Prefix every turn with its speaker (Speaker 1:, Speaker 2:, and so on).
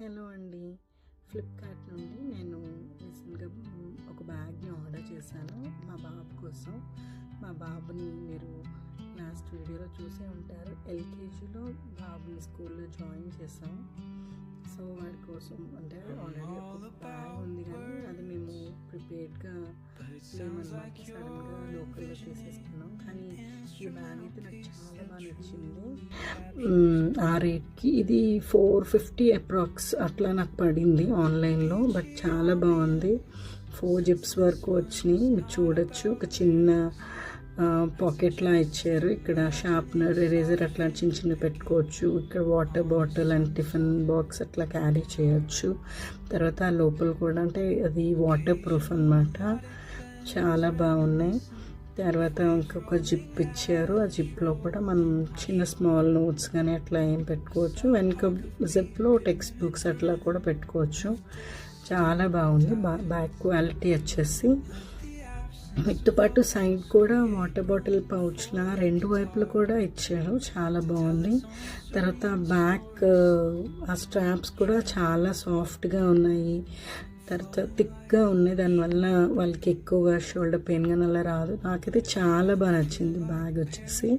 Speaker 1: Hello అండి, Flipkart నుండి నేను రీసెంట్గా ఒక బ్యాగ్ని ఆర్డర్ చేశాను మా బాబు కోసం. మా బాబుని మీరు లాస్ట్ వీడియోలో చూసే ఉంటారు. ఎల్కేజీలో బాబుని స్కూల్లో జాయిన్ చేసాం. సో వాడి కోసం అంటే ఆల్రెడీ ఒక బ్యాగ్ ఉంది, కానీ అది మేము ప్రిపేర్డ్గా లేమన్నమాట. సడన్గా లోకల్లో తీసేసుకున్నాం. కానీ ఈ బ్యాగ్ అయితే నాకు చాలా బాగా నచ్చింది. ఆ రేట్కి ఇది 450 అప్రాక్స్ అట్లా నాకు పడింది ఆన్లైన్లో. బట్ చాలా బాగుంది. 4 జిప్స్ వరకు వచ్చినాయి. మీరు చూడొచ్చు, ఒక చిన్న పాకెట్లా ఇచ్చారు. ఇక్కడ షార్ప్నర్, ఎరేజర్ అట్లా చిన్న చిన్న పెట్టుకోవచ్చు. ఇక్కడ water bottle and tiffin box అట్లా క్యారీ చేయొచ్చు. తర్వాత ఆ లోపల కూడా అంటే అది వాటర్ ప్రూఫ్ అన్నమాట. చాలా బాగున్నాయి. తర్వాత ఇంకొక జిప్ ఇచ్చారు. ఆ జిప్లో కూడా మనం చిన్న స్మాల్ నోట్స్ కానీ అట్లా ఏం పెట్టుకోవచ్చు. వెనుక జిప్లో టెక్స్ట్ బుక్స్ అట్లా కూడా పెట్టుకోవచ్చు. చాలా బాగుంది. బ్యాగ్ క్వాలిటీ వచ్చేసి వీటితో పాటు సైడ్ కూడా వాటర్ బాటిల్ పౌచ్లా రెండు వైపులు కూడా ఇచ్చారు. చాలా బాగుంది. తర్వాత బ్యాక్ ఆ స్ట్రాప్స్ కూడా చాలా సాఫ్ట్గా ఉన్నాయి. తర్వాత థిక్గా ఉన్నాయి. దానివల్ల వాళ్ళకి ఎక్కువగా షోల్డర్ పెయిన్ కానీ అలా రాదు. నాకైతే చాలా బాగా నచ్చింది బ్యాగ్ వచ్చేసి.